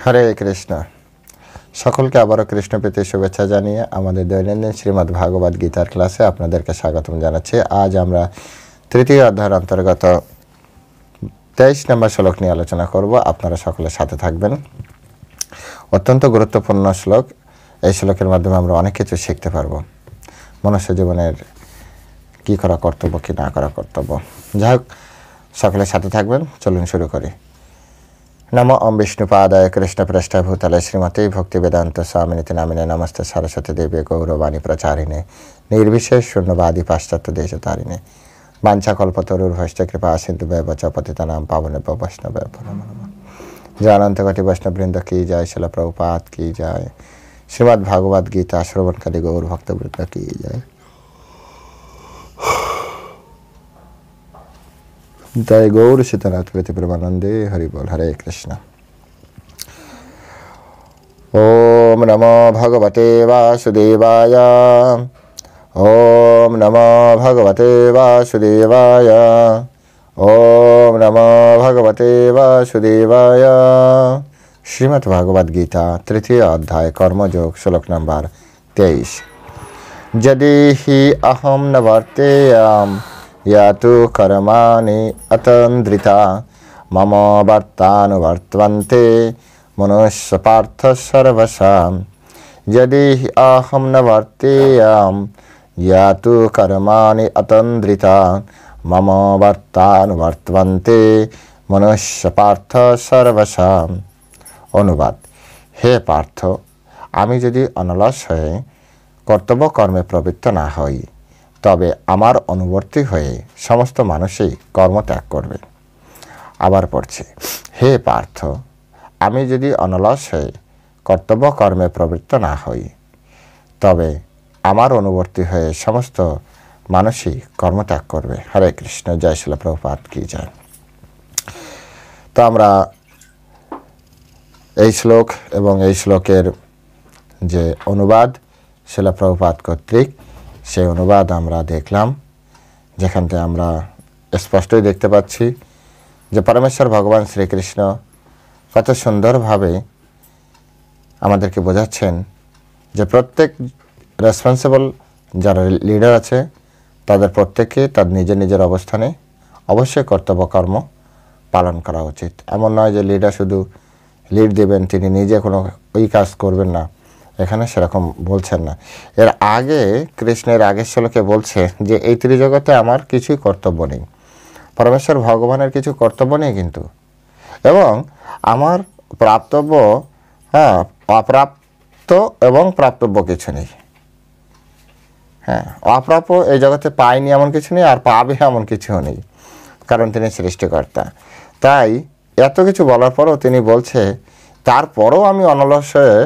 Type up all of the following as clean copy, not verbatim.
হরে কৃষ্ণ। সকলকে আবারও কৃষ্ণ প্রীতি শুভেচ্ছা জানিয়ে আমাদের দৈনন্দিন শ্রীমদ্ ভাগবত গীতার ক্লাসে আপনাদেরকে স্বাগতম জানাচ্ছি। আজ আমরা তৃতীয় অধ্যায়ের অন্তর্গত 23 নম্বর শ্লোক নিয়ে আলোচনা করব। আপনারা সকলের সাথে থাকবেন। অত্যন্ত গুরুত্বপূর্ণ শ্লোক। এই শ্লোকের মাধ্যমে আমরা অনেক কিছু শিখতে পারব। মনুষ্য জীবনের কী করা কর্তব্য, কী না করা কর্তব্য। যাই হোক, সকলের সাথে থাকবেন। চলুন শুরু করি। नमो ओम विष्णुपादाय कृष्ण पृष्ठभूतले श्रीमती भक्तिवेदांत स्वामिनिति नामिने नमस्ते सरस्वती देवी गौरवाणी प्रचारिणे निर्विशेष शून्यवादी पाश्चात्य देशतारिणे वाञ्छाकल्पतरुर्भ्यश्च कृपा सिन्धुभ्यः च पतितानां पावनेभ्यो वैष्णवेभ्यो नमो नमः। जय अनंतकोटि वैष्णववृंद की जय, श्रील प्रभुपाद की जय, श्रीमद् भागवत गीता श्रवणकाली गौर भक्तवृंद की जय। जय गौर सीतानाथ प्रीति प्रेमानंदे हरि बोल। हरे कृष्ण। ओम नमो भगवते वासुदेवाय। ओम नमो भगवते वासुदेवाय। ओम नमो भगवते वासुदेवाय। श्रीमद् भागवत गीता तृतीय अध्याय कर्मयोग श्लोक नंबर 23। यदि हि अहम न वर्तेयम् या तो कर्माणि अतन्द्रिता मम वर्तानुवर्तन्ते मनुष्य पार्थ सर्वशाम्। यदि अहं न वर्तेयम् या तो कर्माणि अतन्द्रिता मम वर्तानुवर्तन्ते मनुष्य पार्थ सर्वशाम्। অনুবাদ। হে পার্থ, আমি যদি অনলস হয়ে কর্তব্য কর্মে প্রবৃত্ত না হই, তবে আমার অনুবর্তী হয়ে সমস্ত মানুষই কর্মত্যাগ করবে। আবার পড়ছি। হে পার্থ, আমি যদি অনলস হয়ে কর্তব্য কর্মে প্রবৃত্ত না হই, তবে আমার অনুবর্তী হয়ে সমস্ত মানুষই কর্মত্যাগ করবে। হরে কৃষ্ণ। জয় শ্রীল প্রভুপাদ কি জয়। তো আমরা এই শ্লোক এবং এই শ্লোকের যে অনুবাদ শ্রীল প্রভুপাদ কর্তৃক, সেই অনুবাদ আমরা দেখলাম, যেখান থেকে আমরা স্পষ্টই দেখতে পাচ্ছি যে পরমেশ্বর ভগবান শ্রীকৃষ্ণ কত সুন্দরভাবে আমাদেরকে বোঝাচ্ছেন যে প্রত্যেক রেসপন্সিবল যারা লিডার আছে তাদের প্রত্যেককে তার নিজের নিজের অবস্থানে অবশ্যই কর্তব্য কর্ম পালন করা উচিত। এমন নয় যে লিডার শুধু লিড দেবেন, তিনি নিজে কোনো ওই কাজ করবেন না, এখানে সেরকম বলছেন না। এর আগে কৃষ্ণের আগের শ্লোকে বলছে যে এই ত্রিজগতে আমার কিছুই কর্তব্য নেই, পরমেশ্বর ভগবানের কিছু কর্তব্য নেই কিন্তু, এবং আমার প্রাপ্তব্য, অপ্রাপ্ত এবং প্রাপ্তব্য কিছু নেই। অপ্রাপ্য এই জগতে পায়নি এমন কিছু নেই, আর পাবে এমন কিছুও নেই, কারণ তিনি সৃষ্টিকর্তা। তাই এত কিছু বলার পরও তিনি বলছে তারপরও আমি অনলস হয়ে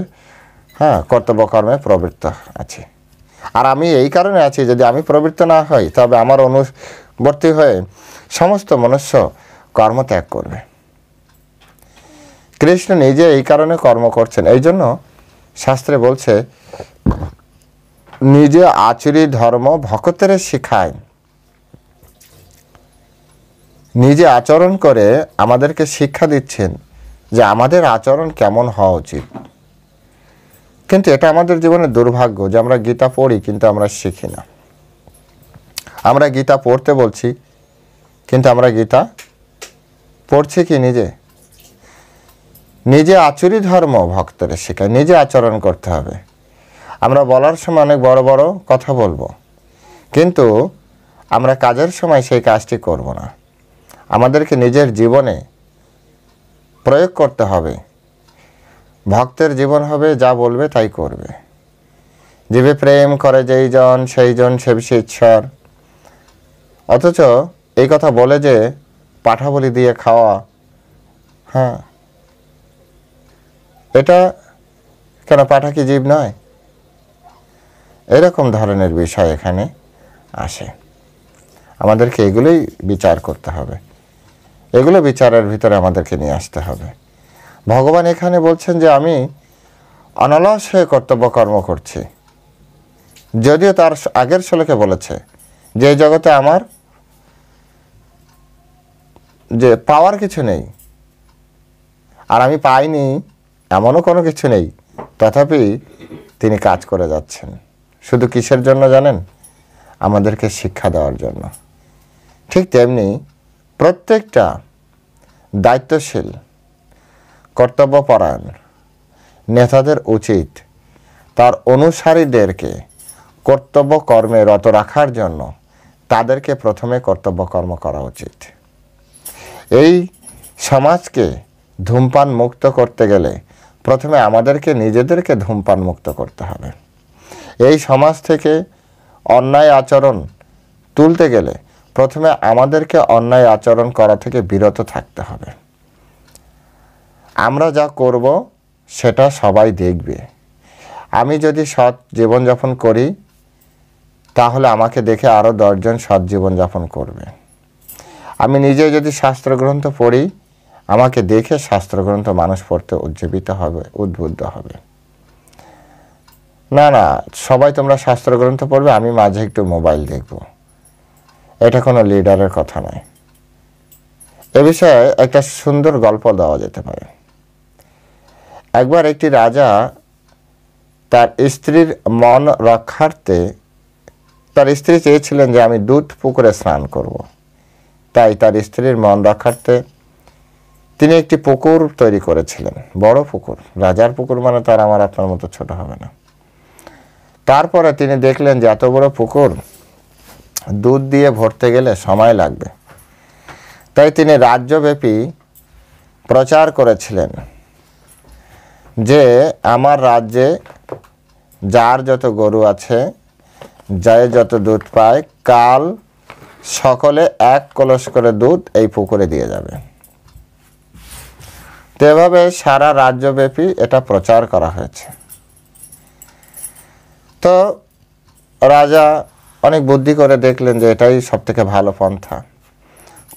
কর্তব্য কর্মে প্রবৃত্ত আছি। আর আমি এই কারণে আছি, যদি আমি প্রবৃত্ত না হই তবে আমার অনুবর্তী হয়ে সমস্ত মনুষ্য কর্মত্যাগ করবে। কৃষ্ণ নিজে এই কারণে কর্ম করছেন। এই জন্য শাস্ত্রে বলছে নিজে আচরি ধর্ম ভকতের শিখায়। নিজে আচরণ করে আমাদেরকে শিক্ষা দিচ্ছেন যে আমাদের আচরণ কেমন হওয়া উচিত। কিন্তু এটা আমাদের জীবনের দুর্ভাগ্য যে আমরা গীতা পড়ি কিন্তু আমরা শিখি না। আমরা গীতা পড়তে বলছি কিন্তু আমরা গীতা পড়ছি কি? নিজে আচরি ধর্ম ভক্তের শেখায়। নিজে আচরণ করতে হবে। আমরা বলার সময় অনেক বড় বড় কথা বলবো, কিন্তু আমরা কাজের সময় সেই কাজটি করব না। আমাদেরকে নিজের জীবনে প্রয়োগ করতে হবে। ভক্তের জীবন হবে যা বলবে তাই করবে। জীবে প্রেম করে যেই জন সেই জন সেবিছে ঈশ্বর। অথচ এই কথা বলে যে পাঁঠা বলি দিয়ে খাওয়া, এটা কেন? পাঁঠা কি জীব নয়? এরকম ধরনের বিষয় এখানে আসে। আমাদেরকে এগুলোই বিচার করতে হবে, এগুলো বিচারের ভিতরে আমাদেরকে নিয়ে আসতে হবে। ভগবান এখানে বলছেন যে আমি অনলস হয়ে কর্তব্য কর্ম করছি, যদিও তার আগের শ্লোকে বলেছে যে এই জগতে আমার যে পাওয়ার কিছু নেই, আর আমি পাইনি এমনও কোনো কিছু নেই, তথাপি তিনি কাজ করে যাচ্ছেন। শুধু কিসের জন্য জানেন? আমাদেরকে শিক্ষা দেওয়ার জন্য। ঠিক তেমনি প্রত্যেকটা দায়িত্বশীল কর্তব্যপরায়ণ নেতাদের উচিত তার অনুসারীদেরকে কর্তব্য কর্মে রত রাখার জন্য তাদেরকে প্রথমে কর্তব্যকর্ম করা উচিত। এই সমাজকে ধূমপান মুক্ত করতে গেলে প্রথমে আমাদেরকে নিজেদেরকে ধূমপান মুক্ত করতে হবে। এই সমাজ থেকে অন্যায় আচরণ তুলতে গেলে প্রথমে আমাদেরকে অন্যায় আচরণ করা থেকে বিরত থাকতে হবে। আমরা যা করব সেটা সবাই দেখবে। আমি যদি সৎ জীবনযাপন করি তাহলে আমাকে দেখে আরও 10 জন সৎ জীবনযাপন করবে। আমি নিজে যদি শাস্ত্রগ্রন্থ পড়ি, আমাকে দেখে শাস্ত্রগ্রন্থ মানুষ পড়তে উজ্জীবিত হবে, উদ্বুদ্ধ হবে। না না, সবাই তোমরা শাস্ত্রগ্রন্থ পড়বে, আমি মাঝে একটু মোবাইল দেখব, এটা কোনো লিডারের কথা নয়। এ বিষয়ে একটা সুন্দর গল্প দেওয়া যেতে পারে। একবার একটি রাজা তার স্ত্রীর মন রক্ষার্থে, তার স্ত্রী চেয়েছিলেন যে আমি দুধ পুকুরে স্নান করব, তাই তার স্ত্রীর মন রক্ষার্থে তিনি একটি পুকুর তৈরি করেছিলেন, বড় পুকুর। রাজার পুকুর মানে তার আমার আপনার মতো ছোট হবে না। তারপরে তিনি দেখলেন যে এত বড় পুকুর দুধ দিয়ে ভরতে গেলে সময় লাগবে, তাই তিনি রাজ্যব্যাপী প্রচার করেছিলেন যে আমার রাজ্যে যার যত গরু আছে, যে যত দুধ পায়, কাল সকলে 1 কলস করে দুধ এই পুকুরে দিয়ে যাবে। তো এভাবে সারা রাজ্যব্যাপী এটা প্রচার করা হয়েছে। তো রাজা অনেক বুদ্ধি করে দেখলেন যে এটাই সবথেকে ভালো পন্থা।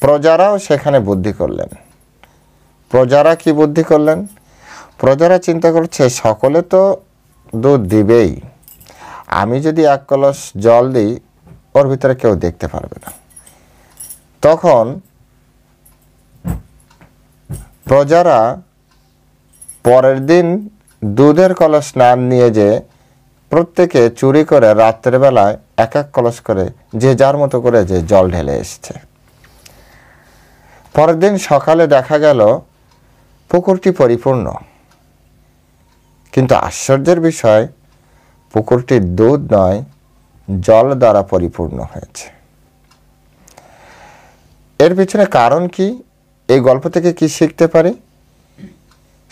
প্রজারাও সেখানে বুদ্ধি করলেন। প্রজারা কি বুদ্ধি করলেন? প্রজারা চিন্তা করছে সকলে তো দুধ দিবেই, আমি যদি 1 কলস জল দিই ওর ভিতরে কেউ দেখতে পারবে না। তখন প্রজারা পরের দিন দুধের কলস না নিয়ে যে প্রত্যেকে চুরি করে রাত্রেবেলায় 1 কলস করে যে যার মতো করে যে জল ঢেলে এসছে। পরের দিন সকালে দেখা গেল পুকুরটি পরিপূর্ণ, কিন্তু আশ্চর্যের বিষয় পুকুরটি দুধ নয়, জল দ্বারা পরিপূর্ণ হয়েছে। এর পিছনে কারণ কি? এই গল্প থেকে কি শিখতে পারি?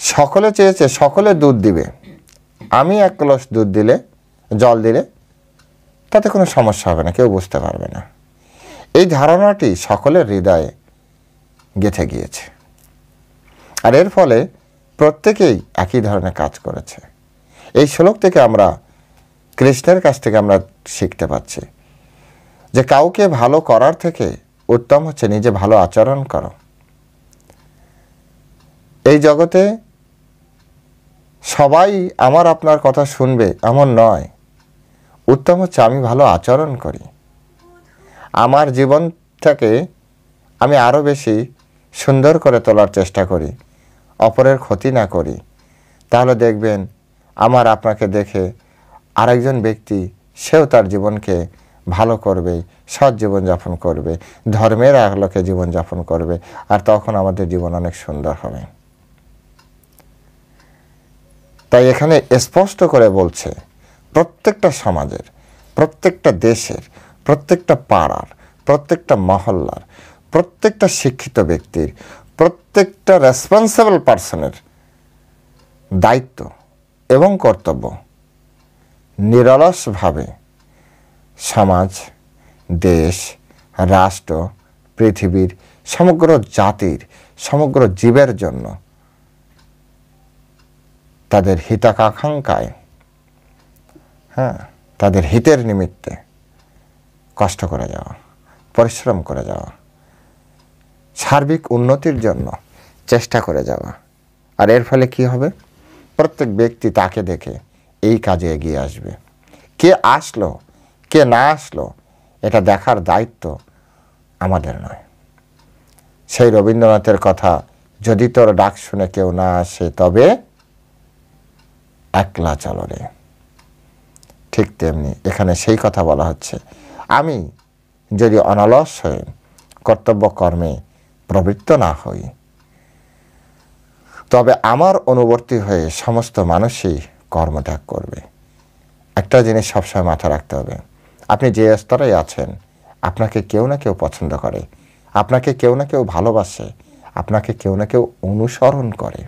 সকলে চেয়েছে সকলে দুধ দিবে, আমি 1 কলস দুধ দিলে, জল দিলে তাতে কোনো সমস্যা হবে না, কেউ বুঝতে পারবে না। এই ধারণাটি সকলের হৃদয়ে গেঁথে গিয়েছে, আর এর ফলে প্রত্যেকেই একই ধরনের কাজ করেছে। এই শ্লোক থেকে আমরা কৃষ্ণের কাছ থেকে আমরা শিখতে পাচ্ছি যে কাউকে ভালো করার থেকে উত্তম হচ্ছে নিজে ভালো আচরণ করো। এই জগতে সবাই আমার আপনার কথা শুনবে এমন নয়, উত্তম হচ্ছে আমি ভালো আচরণ করি, আমার জীবনটাকে আমি আরও বেশি সুন্দর করে তোলার চেষ্টা করি, অপরের ক্ষতি না করি। তাহলে দেখবেন আমার আপনাকে দেখে আরেকজন ব্যক্তি সেও তার জীবনকে ভালো করবে, সৎ জীবনযাপন করবে, ধর্মের আলোকে জীবনযাপন করবে, আর তখন আমাদের জীবন অনেক সুন্দর হবে। তাই এখানে স্পষ্ট করে বলছে প্রত্যেকটা সমাজের, প্রত্যেকটা দেশের, প্রত্যেকটা পাড়ার, প্রত্যেকটা মহল্লার, প্রত্যেকটা শিক্ষিত ব্যক্তির, প্রত্যেকটা রেসপন্সিবল পার্সনের দায়িত্ব এবং কর্তব্য নিরলসভাবে সমাজ, দেশ, রাষ্ট্র, পৃথিবীর সমগ্র জাতির, সমগ্র জীবের জন্য তাদের হিতাকাঙ্ক্ষায়, তাদের হিতের নিমিত্তে কষ্ট করে যাওয়া, পরিশ্রম করে যাওয়া, সার্বিক উন্নতির জন্য চেষ্টা করে যাওয়া। আর এর ফলে কি হবে? প্রত্যেক ব্যক্তি তাকে দেখে এই কাজে এগিয়ে আসবে। কে আসলো কে না আসলো এটা দেখার দায়িত্ব আমাদের নয়। সেই রবীন্দ্রনাথের কথা, যদি তোর ডাক শুনে কেউ না আসে তবে একলা চলো রে। ঠিক তেমনি এখানে সেই কথা বলা হচ্ছে, আমি যদি অনলস হয়ে কর্তব্য কর্মে প্রবৃত্ত না হই, তবে আমার অনুবর্তী হয়ে সমস্ত মানুষই কর্মত্যাগ করবে। একটা জিনিস সবসময় মাথা রাখতে হবে, আপনি যে স্তরে আছেন আপনাকে কেউ না কেউ পছন্দ করে, আপনাকে কেউ না কেউ ভালোবাসে, আপনাকে কেউ না কেউ অনুসরণ করে।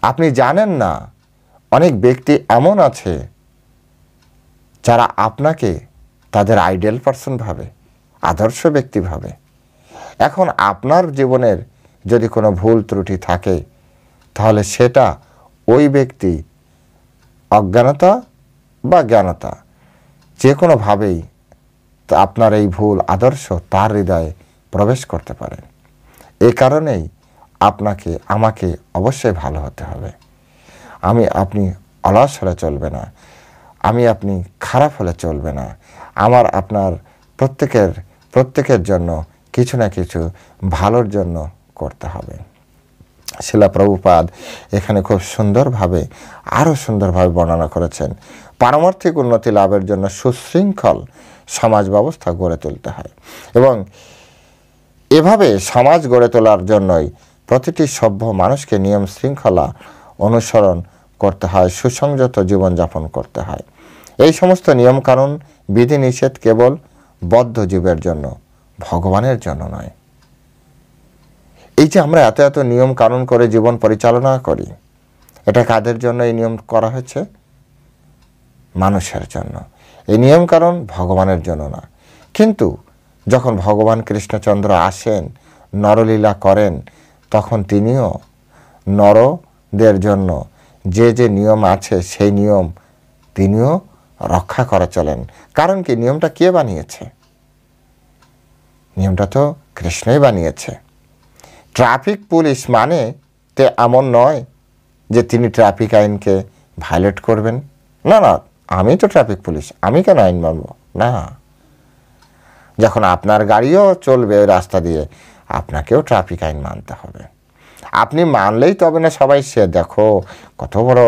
আপনি জানেন না অনেক ব্যক্তি এমন আছে যারা আপনাকে তাদের আইডিয়াল পারসন ভাবে, আদর্শ ব্যক্তি ভাবে। এখন আপনার জীবনের যদি কোনো ভুল ত্রুটি থাকে তাহলে সেটা ওই ব্যক্তি অজ্ঞানতা বা জ্ঞানতা যে কোনোভাবেই আপনার এই ভুল আদর্শ তার হৃদয়ে প্রবেশ করতে পারে। এই কারণেই আপনাকে আমাকে অবশ্যই ভালো হতে হবে। আপনি অলস হলে চলবে না, আপনি খারাপ হলে চলবে না। আপনার প্রত্যেকের জন্য কিছু না কিছু ভালোর জন্য করতে হবে। শিলা প্রভুপাদ এখানে খুব সুন্দরভাবে আরও সুন্দরভাবে বর্ণনা করেছেন, পারমার্থিক উন্নতি লাভের জন্য সুশৃঙ্খল সমাজ ব্যবস্থা গড়ে তুলতে হয় এবং এভাবে সমাজ গড়ে তোলার জন্যই প্রতিটি সভ্য মানুষকে নিয়ম শৃঙ্খলা অনুসরণ করতে হয়, সুসংযত জীবনযাপন করতে হয়। এই সমস্ত নিয়মকানুন বিধিনিষেধ কেবল বদ্ধ জীবের জন্য, ভগবানের জন্য নয়। এই যে আমরা এত এত নিয়ম কানুন করে জীবন পরিচালনা করি, এটা কাদের জন্য এই নিয়ম করা হয়েছে? মানুষের জন্য। এই নিয়ম কানুন ভগবানের জন্য না। কিন্তু যখন ভগবান কৃষ্ণচন্দ্র আসেন, নরলীলা করেন, তখন তিনিও নরদের জন্য যে যে নিয়ম আছে সেই নিয়ম তিনিও রক্ষা করে চলেন। কারণ কি, নিয়মটা কে বানিয়েছে? নিয়মটা তো কৃষ্ণই বানিয়েছে। ট্রাফিক পুলিশ মানে তে এমন নয় যে তিনি ট্রাফিক আইনকে ভায়োলেট করবেন। না না, আমি তো ট্রাফিক পুলিশ, আমি কেন আইন মানব না? যখন আপনার গাড়িও চলবে ওই রাস্তা দিয়ে, আপনাকেও ট্রাফিক আইন মানতে হবে। আপনি মানলেই তবে না সবাই সে দেখো কত বড়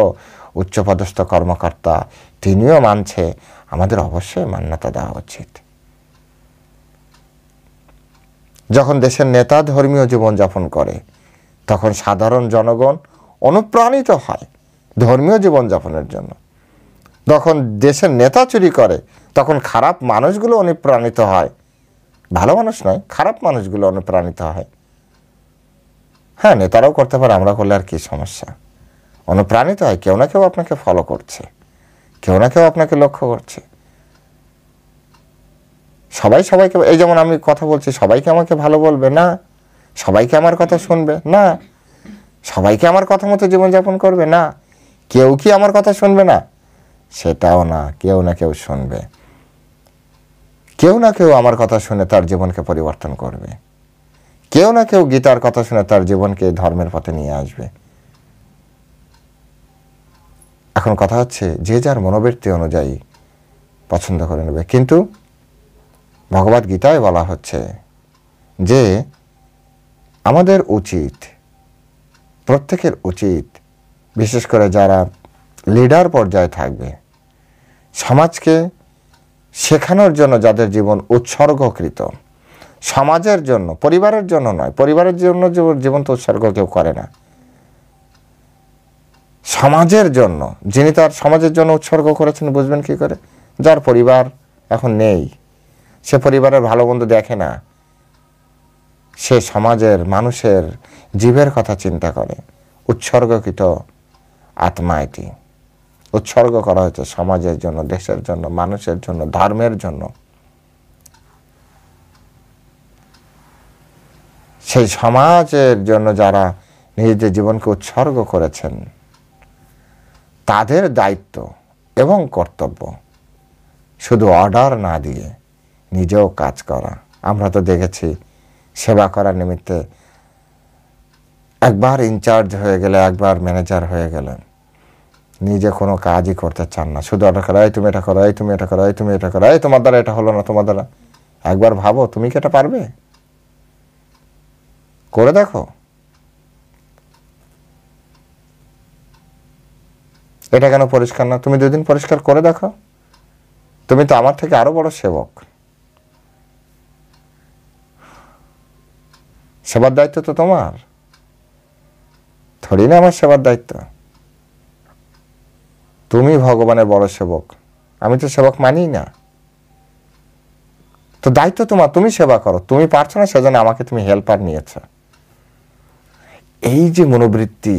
উচ্চপদস্থ কর্মকর্তা, তিনিও মানছে, আমাদের অবশ্যই মান্যতা দেওয়া উচিত। যখন দেশের নেতা ধর্মীয় জীবনযাপন করে তখন সাধারণ জনগণ অনুপ্রাণিত হয় ধর্মীয় জীবনযাপনের জন্য। যখন দেশের নেতা চুরি করে তখন খারাপ মানুষগুলো অনুপ্রাণিত হয়, ভালো মানুষ নয়, খারাপ মানুষগুলো অনুপ্রাণিত হয়। হ্যাঁ, নেতারাও করতে পারে, আমরা করলে আর কি সমস্যা? অনুপ্রাণিত হয়, কেউ না কেউ আপনাকে ফলো করছে, কেউ না কেউ আপনাকে লক্ষ্য করছে। সবাইকে, এই যেমন আমি কথা বলছি, সবাইকে আমাকে ভালো বলবে না, সবাইকে আমার কথা শুনবে না, সবাইকে আমার কথা মতো জীবনযাপন করবে না। কেউ কি আমার কথা শুনবে না? সেটাও না, কেউ না কেউ শুনবে, কেউ না কেউ আমার কথা শুনে তার জীবনকে পরিবর্তন করবে, কেউ না কেউ গীতার কথা শুনে তার জীবনকে ধর্মের পথে নিয়ে আসবে। এখন কথা হচ্ছে যে যার মনোবৃত্তি অনুযায়ী পছন্দ করে নেবে। কিন্তু ভগবদ গীতায় বলা হচ্ছে যে আমাদের উচিত, প্রত্যেকের উচিত, বিশেষ করে যারা লিডার পর্যায়ে থাকবে, সমাজকে শেখানোর জন্য যাদের জীবন উৎসর্গকৃত, সমাজের জন্য, পরিবারের জন্য নয়, পরিবারের জন্য জীবন তো উৎসর্গ কেউ করে না, সমাজের জন্য। যিনি তার সমাজের জন্য উৎসর্গ করেছেন বুঝবেন কি করে? যার পরিবার এখন নেই, সে পরিবারের ভালো মন্দ দেখে না, সে সমাজের মানুষের জীবের কথা চিন্তা করে। উৎসর্গকৃত আত্মা এটি, উৎসর্গ করা হয়েছে সমাজের জন্য, দেশের জন্য, মানুষের জন্য, ধর্মের জন্য। সেই সমাজের জন্য যারা নিজেদের জীবনকে উৎসর্গ করেছেন তাদের দায়িত্ব এবং কর্তব্য শুধু অর্ডার না দিয়ে নিজেও কাজ করা। আমরা তো দেখেছি সেবা করার নিমিত্তে একবার ইনচার্জ হয়ে গেলে, একবার ম্যানেজার হয়ে গেলেন, নিজে কোনো কাজই করতে চান না, শুধু অর্ডার করা, এই তুমি এটা করো, এই তুমি এটা করো, এই তুমি এটা করো, এই তোমার দ্বারা এটা হলো না, তোমার দ্বারা। একবার ভাবো তুমি কি এটা পারবে? করে দেখো। এটা কেন পরিষ্কার না? তুমি 2 দিন পরিষ্কার করে দেখো। তুমি তো আমার থেকে আরো বড় সেবক। সেবার দায়িত্ব তো তোমার, থোড়ি না আমার সেবার দায়িত্ব। তুমি ভগবানের বড় সেবক, আমি তো সেবক মানি না। তো দায়িত্ব তোমার, তুমি সেবা করো। তুমি পারছো না, সেজন্য আমাকে তুমি হেল্পার নিয়েছ। এই যে মনোবৃত্তি,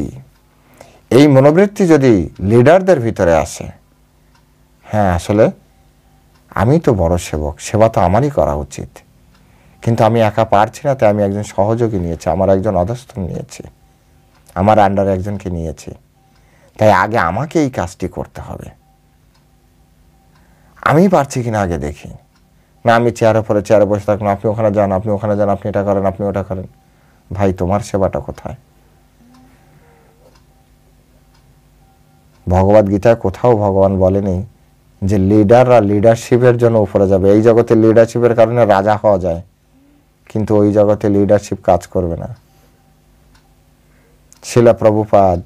এই মনোবৃত্তি যদি লিডারদের ভিতরে আসে, হ্যাঁ আসলে আমি তো বড় সেবক, সেবা তো আমারই করা উচিত, কিন্তু আমি একা পারছি না, তাই আমি একজন সহযোগী নিয়েছি, আমার একজন অধস্থ নিয়েছি, আমার আন্ডারে একজনকে নিয়েছি, তাই আগে আমাকে এই কাজটি করতে হবে। আমি পারছি কিনা আগে দেখি। না আমি চেয়ারে বসে থাকলাম, আপনি ওখানে যান, আপনি ওখানে যান, আপনি এটা করেন, আপনি ওটা করেন। ভাই তোমার সেবাটা কোথায়? ভগবদ গীতায় কোথাও ভগবান বলেনি যে লিডাররা লিডারশিপের জন্য উপরে যাবে। এই জগতে লিডারশিপের কারণে রাজা হওয়া যায়, কিন্তু ওই জগতে লিডারশিপ কাজ করবে না। শিলা প্রভুপাদ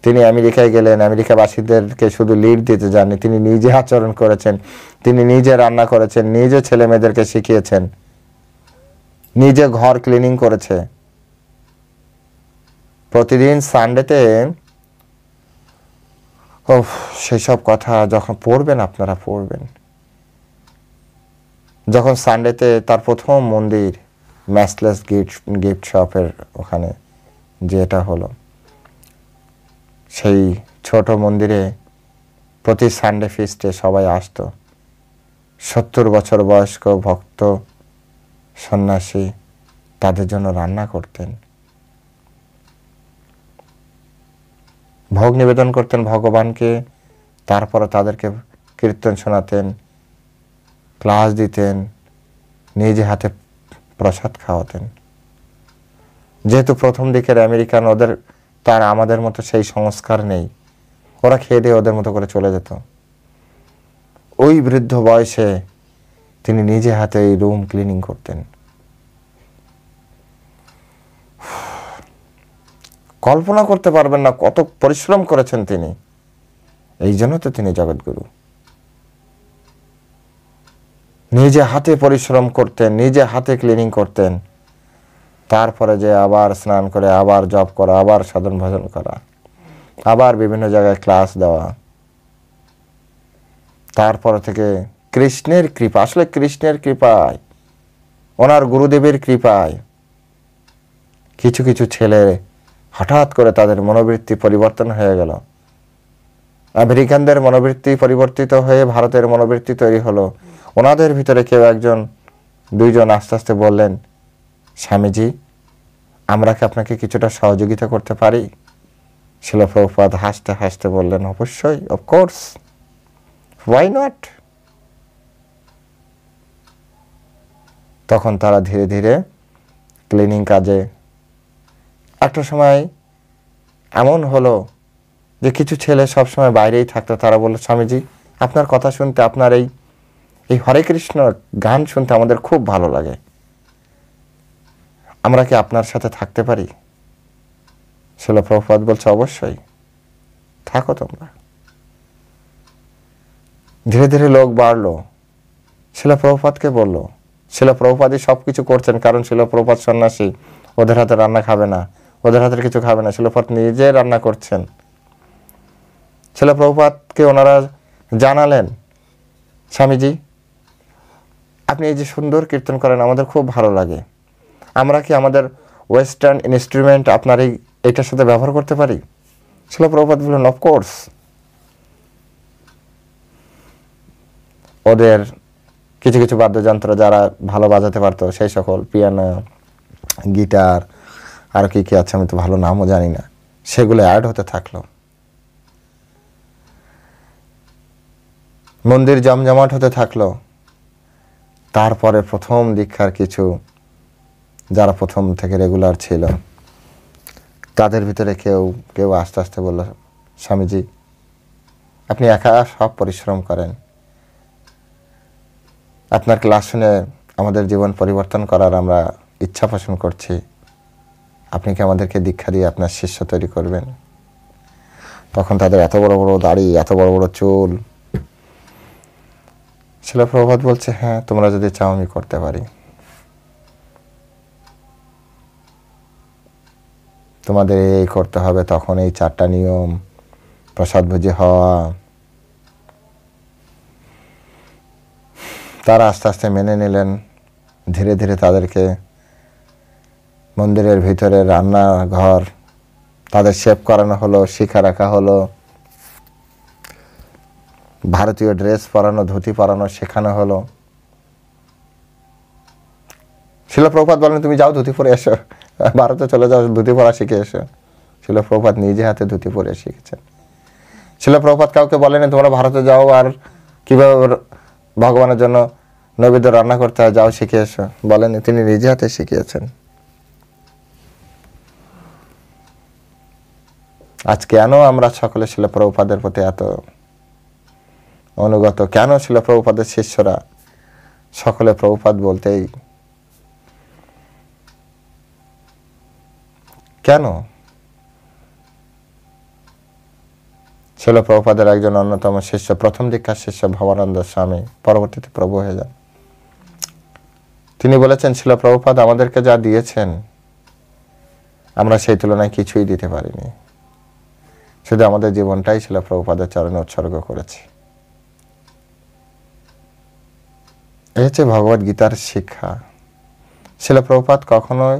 তিনি আমেরিকায় গেলেন, আমেরিকাবাসীদেরকে শুধু লিড দিতে যাননি, তিনি নিজে আচরণ করেছেন, তিনি নিজে রান্না করেছেন, নিজে ছেলে মেয়েদেরকে শিখিয়েছেন, নিজে ঘর ক্লিনিং করেছে। প্রতিদিন সানডেতে সেসব কথা যখন পড়বেন, আপনারা পড়বেন, যখন সানডেতে তার প্রথম মন্দির ম্যাচলেস গিফট শপের ওখানে যেটা হলো, সেই ছোট মন্দিরে প্রতি সানডে ফিস্টে সবাই আসতো। 70 বছর বয়স্ক ভক্ত সন্ন্যাসী তাদের জন্য রান্না করতেন, ভোগ নিবেদন করতেন ভগবানকে, তারপরে তাদেরকে কীর্তন শোনাতেন, ক্লাস দিতেন, নিজে হাতে প্রসাদ খাওয়াতেন। যেহেতু প্রথম দিকের আমেরিকান, ওদের তার আমাদের মতো সেই সংস্কার নেই, ওরা খেয়ে দিয়ে ওদের মতো করে চলে যেত। ওই বৃদ্ধ বয়সে তিনি নিজে হাতে এই রুম ক্লিনিং করতেন। কল্পনা করতে পারবেন না কত পরিশ্রম করেছেন তিনি। এই জন্য তো তিনি জগৎগুরু। নিজে হাতে পরিশ্রম করতেন, নিজে হাতে ক্লিনিং করতেন, তারপরে যে আবার স্নান করে, আবার জপ করা, আবার সাধন ভজন করা, আবার বিভিন্ন জায়গায় ক্লাস দেওয়া। তারপরে থেকে কৃষ্ণের কৃপা, আসলে কৃষ্ণের কৃপায়, ওনার গুরুদেবের কৃপায় কিছু কিছু ছেলে হঠাৎ করে তাদের মনোবৃত্তি পরিবর্তন হয়ে গেল। আমেরিকানদের মনোবৃত্তি পরিবর্তিত হয়ে ভারতের মনোবৃত্তি তৈরি হলো। ওনাদের ভিতরে কেউ একজন দুইজন আস্তে আস্তে বললেন, স্বামীজি আমরা কি আপনাকে কিছুটা সহযোগিতা করতে পারি? শিলা প্রভুপাদ হাসতে হাসতে বললেন, অবশ্যই, অফকোর্স, হোয়াই নট। তখন তারা ধীরে ধীরে ক্লিনিং কাজে, একটা সময় এমন হলো যে কিছু ছেলে সবসময় বাইরেই থাকতো, তারা বলল, স্বামীজি আপনার কথা শুনতে, আপনার এই হরে কৃষ্ণ গান শুনতে আমাদের খুব ভালো লাগে, আমরা কি আপনার সাথে থাকতে পারি? শিলা প্রভুপাদ বলছে, অবশ্যই, থাকো তোমরা। ধীরে ধীরে লোক বাড়লো। শিলা প্রভুপাদকে বলল, শিলা প্রভুপাদই সবকিছু করছেন, কারণ শিলা প্রভুপাদ সন্ন্যাসী, ওদের হাতে রান্না খাবে না, ওদের হাতের কিছু খাবে না, শিলা প্রভুপাদ নিজে রান্না করছেন। শিলা প্রভুপাদকে ওনারা জানালেন, স্বামীজি আপনি এই যে সুন্দর কীর্তন করেন আমাদের খুব ভালো লাগে, আমরা কি আমাদের ওয়েস্টার্ন ইনস্ট্রুমেন্ট আপনার এইটার সাথে ব্যবহার করতে পারি? শিলা প্রভুপাদ বললেন, অফকোর্স। ওদের কিছু কিছু বাদ্যযন্ত্র যারা ভালো বাজাতে পারতো, সেই সকল পিয়ানো, গিটার, আর কি কি আছে আমি তো ভালো নামও জানি না, সেগুলো অ্যাড হতে থাকলো। মন্দির জমজমাট হতে থাকলো। তারপরে প্রথম দীক্ষার কিছু যারা প্রথম থেকে রেগুলার ছিল, তাদের ভিতরে কেউ কেউ আস্তে আস্তে বলল, স্বামীজি আপনি একা সব পরিশ্রম করেন, আপনার ক্লাস শুনে আমাদের জীবন পরিবর্তন করার আমরা ইচ্ছা পোষণ করছি, আপনি কি আমাদেরকে দীক্ষা দিয়ে আপনার শিষ্য তৈরি করবেন? তখন তাদের এত বড় বড় দাড়ি, এত বড় বড় চুল। শিলা প্রভুপাদ বলছে, হ্যাঁ তোমরা যদি চাও আমি করতে পারি। তোমাদের এই করতে হবে, তখন এই 4টা নিয়ম, প্রসাদভোজী হওয়া। তারা আস্তে আস্তে মেনে নিলেন। ধীরে ধীরে তাদেরকে মন্দিরের ভিতরে রান্নাঘর তাদের শেভ করানো হলো, শিখা রাখা হলো, ভারতীয় ড্রেস পরানো, ধুতি পরানো শেখানো হলো। শিলা প্রভুপাদ বলেন, তুমি যাও ধুতি পরে এসো, ভারতে চলে যাও, ধুতি পরা শিখে এসো। শিলা প্রভুপাদ নিজে হাতে ধুতি পরে শিখেছেন। শিলা প্রভুপাদ কাউকে বলেনি তোমরা ভারতে যাও আর কিভাবে ভগবানের জন্য নৈবেদ্য রান্না করতে হয়, যাও শিখে এসো, বলেনি। তিনি নিজে হাতে শিখিয়েছেন। আজ কেন আমরা সকলে শিলা প্রভুপাদের প্রতি এত অনুগত? কেন শিলা প্রভুপাদের শিষ্যরা সকলে প্রভুপাদ বলতেই কেন? শিলা প্রভুপাদের একজন অন্যতম শিষ্য, প্রথম দীক্ষার শিষ্য ভবানন্দ স্বামী, পরবর্তীতে প্রভু হয়ে যান। তিনি বলেছেন, শিলা প্রভুপাদ আমাদেরকে যা দিয়েছেন আমরা সেই তুলনায় কিছুই দিতে পারিনি, শুধু আমাদের জীবনটাই শিলা প্রভুপাদের চরণে উৎসর্গ করেছি। এই হচ্ছে ভগবদ গীতার শিক্ষা। শিলা প্রভুপাদ কখনোই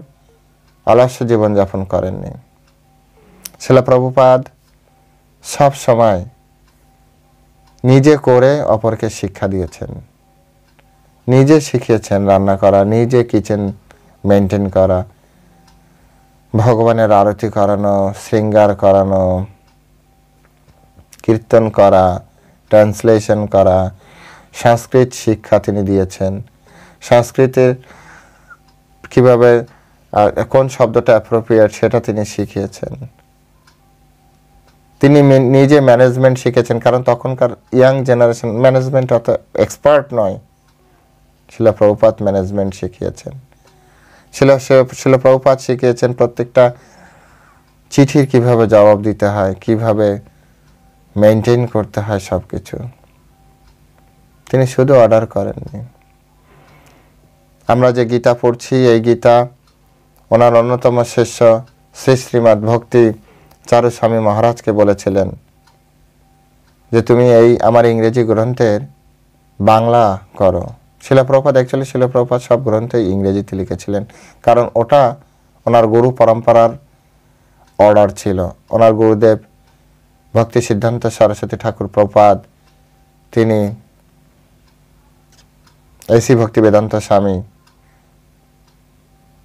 অলস্য জীবনযাপন করেননি। শিলা প্রভুপাদ সব সময় নিজে করে অপরকে শিক্ষা দিয়েছেন, নিজে শিখিয়েছেন রান্না করা, নিজে কিচেন মেনটেন করা, ভগবানের আরতি করানো, শৃঙ্গার করানো, কীর্তন করা, ট্রান্সলেশন করা, সংস্কৃত শিক্ষা তিনি দিয়েছেন। সংস্কৃতের কিভাবে কোন শব্দটা অ্যাপ্রোপ্রিয়েট সেটা তিনি শিখিয়েছেন। তিনি নিজে ম্যানেজমেন্ট শিখেছেন, কারণ তখনকার ইয়াং জেনারেশন ম্যানেজমেন্ট অত এক্সপার্ট নয়। শিলা প্রভুপাদ ম্যানেজমেন্ট শিখিয়েছেন। শিলা প্রভুপাদ শিখিয়েছেন প্রত্যেকটা চিঠির কিভাবে জবাব দিতে হয়, কিভাবে মেনটেন করতে হয় সব কিছু। তিনি শুধু অর্ডার করেননি। আমরা যে গীতা পড়ছি, এই গীতা ওনার অন্যতম শিষ্য শ্রী শ্রীমৎ ভক্তি চারু স্বামী মহারাজকে বলেছিলেন যে তুমি এই আমার ইংরেজি গ্রন্থের বাংলা করো। শিলা প্রভুপাদ অ্যাকচুয়ালি শিলা প্রভুপাদ সব গ্রন্থই ইংরেজিতে লিখেছিলেন, কারণ ওটা ওনার গুরু পরম্পরার অর্ডার ছিল। ওনার গুরুদেব ভক্তি সিদ্ধান্ত সরস্বতী ঠাকুর প্রভুপাদ, তিনি এসি ভক্তি বেদান্ত স্বামী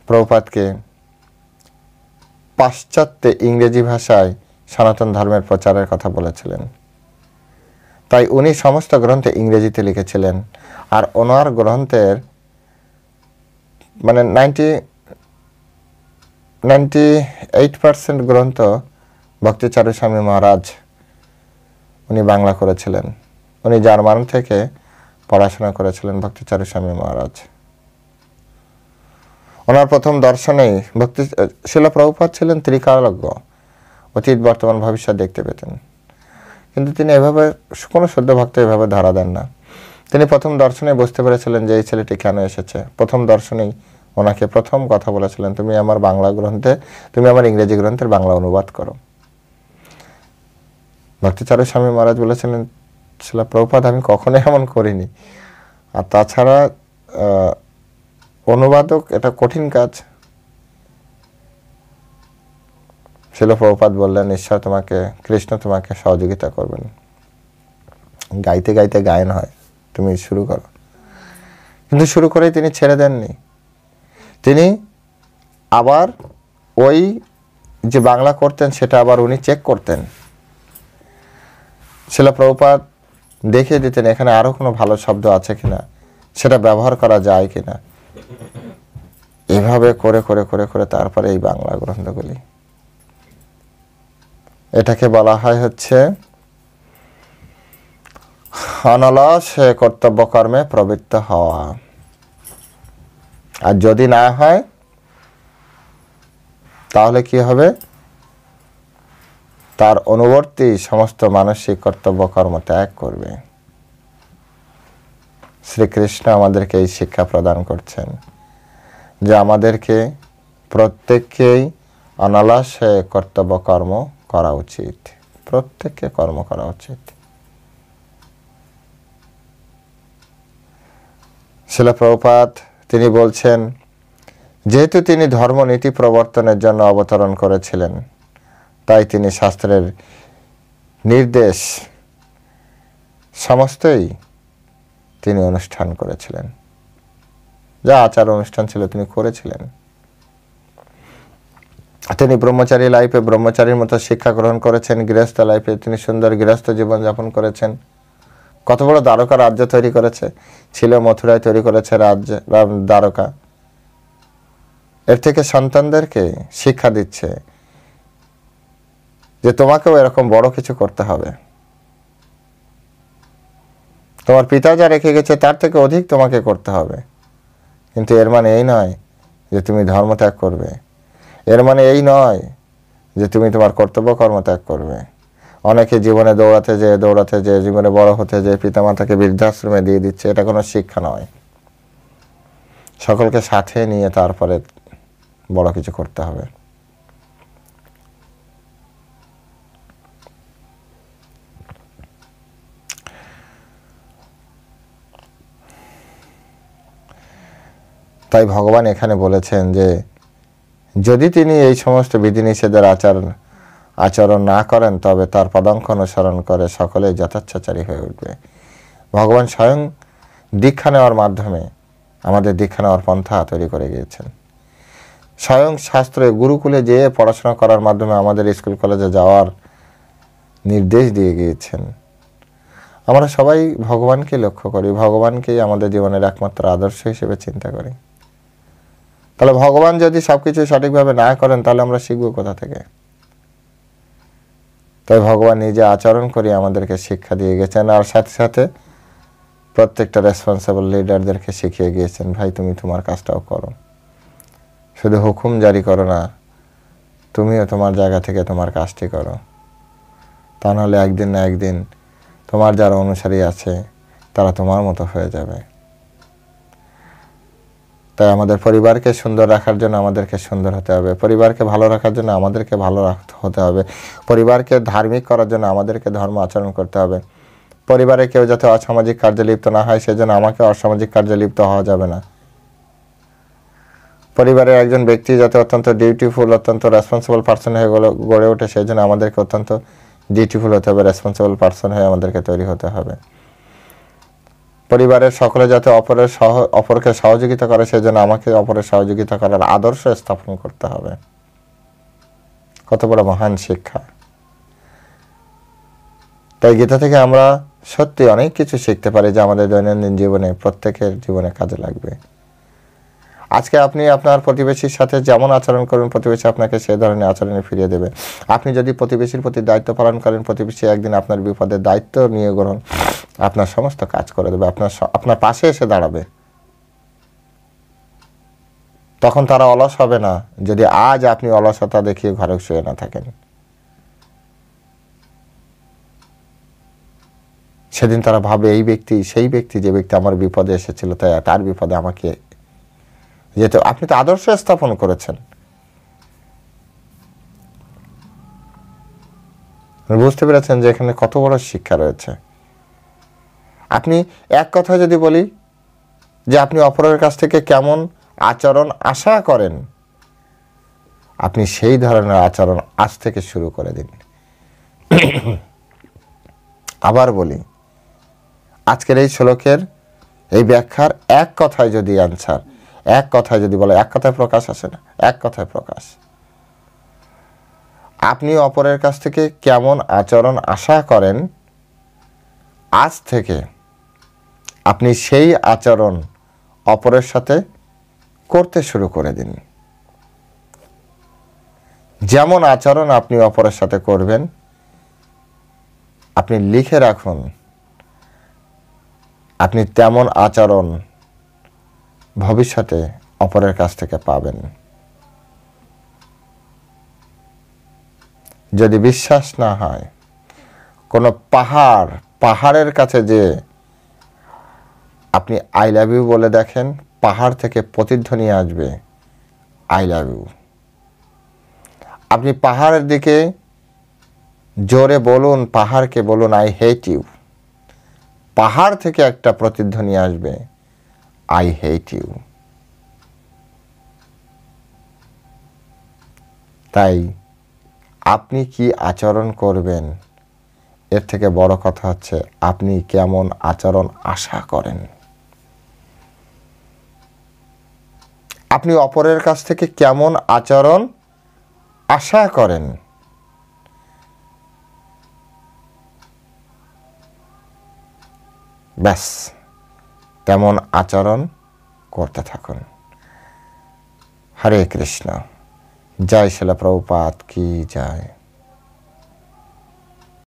প্রভুপাদকে পাশ্চাত্যে ইংরেজি ভাষায় সনাতন ধর্মের প্রচারের কথা বলেছিলেন। তাই উনি সমস্ত গ্রন্থে ইংরেজিতে লিখেছিলেন। আর ওনার গ্রন্থের মানে 98% গ্রন্থ ভক্তিচারু স্বামী মহারাজ উনি বাংলা করেছিলেন। উনি জার্মান থেকে পড়াশোনা করেছিলেন ভক্তিচারু স্বামী মহারাজ। ওনার প্রথম দর্শনেই শিলা প্রভুপাদ ছিলেন ত্রিকালজ্ঞ, অতীত বর্তমান ভবিষ্যৎ দেখতে পেতেন, কিন্তু তিনি এভাবে কোনো শুদ্ধ ভক্ত এভাবে ধরা দেন না। তিনি প্রথম দর্শনে বুঝতে পেরেছিলেন যে এই ছেলেটি কেন এসেছে। প্রথম দর্শনেই ওনাকে প্রথম কথা বলেছিলেন, তুমি আমার বাংলা গ্রন্থে, তুমি আমার ইংরেজি গ্রন্থের বাংলা অনুবাদ করো। ভক্তিচারু স্বামী মহারাজ বলেছিলেন, শিলা প্রভুপাদ আমি কখনোই এমন করিনি, আর তাছাড়া অনুবাদক এটা কঠিন কাজ। শিলা প্রভুপাদ বললেন, ঈশ্বর তোমাকে, কৃষ্ণ তোমাকে সহযোগিতা করবেন। গাইতে গাইতে গায়ন হয়, তুমি শুরু করো। কিন্তু শুরু করেই তিনি ছেড়ে দেননি। তিনি আবার ওই যে বাংলা করতেন সেটা আবার উনি চেক করতেন। শিলা প্রভুপাদ দেখিয়ে দিতেন এখানে আরো কোনো ভালো শব্দ আছে কিনা, সেটা ব্যবহার করা যায় কিনা। এভাবে করে করে করে করে তারপরে এই বাংলা গ্রন্থগুলি, এটাকে বলা হয় হচ্ছে অনলস কর্তব্য কর্মে প্রবৃত্ত হওয়া। আর যদি না হয় তাহলে কি হবে? তার অনুবর্তী সমস্ত মানসিক কর্তব্য কর্ম ত্যাগ করবে। শ্রীকৃষ্ণ আমাদেরকে এই শিক্ষা প্রদান করছেন যে আমাদেরকে প্রত্যেককেই অনায়াসে কর্তব্য কর্ম করা উচিত, প্রত্যেককে কর্ম করা উচিত। শিলা প্রভুপাদ তিনি বলছেন, যেহেতু তিনি ধর্মনীতি প্রবর্তনের জন্য অবতরণ করেছিলেন, তাই তিনি শাস্ত্রের নির্দেশ সমস্তই তিনি অনুষ্ঠান করেছিলেন, যা আচার অনুষ্ঠান ছিল তিনি করেছিলেন। তিনি ব্রহ্মচারী লাইফে ব্রহ্মচারীর মতো শিক্ষা গ্রহণ করেছেন, গৃহস্থ লাইফে তিনি সুন্দর গৃহস্থ জীবন যাপন করেছেন। কত বড় দ্বারকা রাজ্য তৈরি করেছে, ছিল মথুরায় তৈরি করেছে রাজ্য দ্বারকা। এর থেকে সন্তানদেরকে শিক্ষা দিচ্ছে যে তোমাকেও এরকম বড় কিছু করতে হবে, তোমার পিতা যা রেখে গেছে তার থেকে অধিক তোমাকে করতে হবে। কিন্তু এর মানে এই নয় যে তুমি ধর্ম ত্যাগ করবে, এর মানে এই নয় যে তুমি তোমার কর্তব্য কর্ম ত্যাগ করবে। অনেকে জীবনে দৌড়াতে যে জীবনে বড় হতে যে পিতামাতাকে বৃদ্ধাশ্রমে দিয়ে দিচ্ছে, এটা কোনো শিক্ষা নয়। সকলকে সাথে নিয়ে তারপরে বড় কিছু করতে হবে। তাই ভগবান এখানে বলেছেন যে যদি তিনি এই সমস্ত বিধিনিষেধের আচরণ না করেন, তবে তার পদাঙ্ক অনুসরণ করে সকলেই যথার্থচারী হয়ে উঠবে। ভগবান স্বয়ং দীক্ষা নেওয়ার মাধ্যমে আমাদের দীক্ষা নেওয়ার পন্থা তৈরি করে গিয়েছেন। স্বয়ং শাস্ত্রে গুরুকুলে যেয়ে পড়াশোনা করার মাধ্যমে আমাদের স্কুল কলেজে যাওয়ার নির্দেশ দিয়ে গিয়েছেন। আমরা সবাই ভগবানকে লক্ষ্য করি, ভগবানকেই আমাদের জীবনের একমাত্র আদর্শ হিসেবে চিন্তা করি। তাহলে ভগবান যদি সবকিছু সঠিকভাবে না করেন, তাহলে আমরা শিখবো কোথা থেকে? তাই ভগবান নিজে আচরণ করে আমাদেরকে শিক্ষা দিয়ে গেছেন, আর সাথে সাথে প্রত্যেকটা রেসপন্সিবল লিডারদেরকে শিখিয়ে গিয়েছেন, ভাই তুমি তোমার কাজটাও করো, শুধু হুকুম জারি করো না, তুমিও তোমার জায়গা থেকে তোমার কাজটি করো। তা নাহলে একদিন না একদিন তোমার যারা অনুসারী আছে তারা তোমার মতো হয়ে যাবে। তাই আমাদের পরিবারকে সুন্দর রাখার জন্য আমাদেরকে সুন্দর হতে হবে, পরিবারকে ভালো রাখার জন্য আমাদেরকে ভালো হতে হবে, পরিবারকে ধার্মিক করার জন্য আমাদেরকে ধর্ম আচরণ করতে হবে। পরিবারে কেউ যাতে অসামাজিক কার্যে লিপ্ত না হয়, সেজন্য আমাকে অসামাজিক কার্যে লিপ্ত হওয়া যাবে না। পরিবারের একজন ব্যক্তি যাতে অত্যন্ত ডিউটিফুল, অত্যন্ত রেসপন্সিবল পার্সন হয়ে গড়ে ওঠে, সেই জন্য আমাদেরকে অত্যন্ত ডিউটিফুল হতে হবে, রেসপন্সিবল পার্সন হয়ে আমাদেরকে তৈরি হতে হবে। পরিবারের সকলে যাতে অপরকে সহযোগিতা করে, সেজন্য আমাকে অপরের সহযোগিতা করার আদর্শ স্থাপন করতে হবে। কত বড় মহান শিক্ষা! তাই গীতা থেকে আমরা সত্যি অনেক কিছু শিখতে পারি, যা আমাদের দৈনন্দিন জীবনে প্রত্যেকের জীবনে কাজে লাগবে। আজকে আপনি আপনার প্রতিবেশীর সাথে যেমন আচরণ করবেন, প্রতিবেশী আপনাকে সেই ধরনের আচরণে ফিরিয়ে দেবে। আপনি যদি প্রতিবেশীর প্রতি দায়িত্ব পালন করেন, প্রতিবেশী একদিন আপনার বিপদের দায়িত্ব নিয়ে গ্রহণ আপনার সমস্ত কাজ করে দেবে, আপনার পাশে এসে দাঁড়াবে। তখন তারা অলস হবে না, যদি আজ আপনি অলসতা দেখিয়ে ঘরে শুয়ে না থাকেন। সেদিন তারা ভাবে এই ব্যক্তি সেই ব্যক্তি, যে ব্যক্তি আমার বিপদে এসেছিল, তাই তার বিপদে আমাকে যেতে। আপনি তো আদর্শ স্থাপন করেছেন। বুঝতে পেরেছেন যে এখানে কত বড় শিক্ষা রয়েছে। আপনি এক কথা যদি বলি যে আপনি অপরের কাছ থেকে কেমন আচরণ আশা করেন, আপনি সেই ধরনের আচরণ আজ থেকে শুরু করে দিন। আবার বলি, আজকের এই শ্লোকের এই ব্যাখ্যার এক কথায় যদি অ্যান্সার, এক কথায় যদি বলে, এক কথায় প্রকাশ আসে না, এক কথায় প্রকাশ। আপনি অপরের কাছ থেকে কেমন আচরণ আশা করেন, আজ থেকে আপনি সেই আচরণ অপরের সাথে করতে শুরু করে দিন। যেমন আচরণ আপনি অপরের সাথে করবেন, আপনি লিখে রাখুন, আপনি তেমন আচরণ ভবিষ্যতে অপরের কাছ থেকে পাবেন। যদি বিশ্বাস না হয়, কোনো পাহাড়ের কাছে যে আপনি আই লাভ ইউ বলে দেখেন, পাহাড় থেকে প্রতিধ্বনি আসবে আই লাভ ইউ। আপনি পাহাড়ের দিকে জোরে বলুন, পাহাড়কে বলুন আই হেট ইউ, পাহাড় থেকে একটা প্রতিধ্বনি আসবে আই হেট ইউ। তাই আপনি কি আচরণ করবেন, এর থেকে বড় কথা হচ্ছে আপনি কেমন আচরণ আশা করেন। আপনি অপরের কাছ থেকে কেমন আচরণ আশা করেন। ব্যাস তেমন আচরণ করতে থাকুন। হরে কৃষ্ণ। জয় শিলা প্রভুপাদ কি জয়।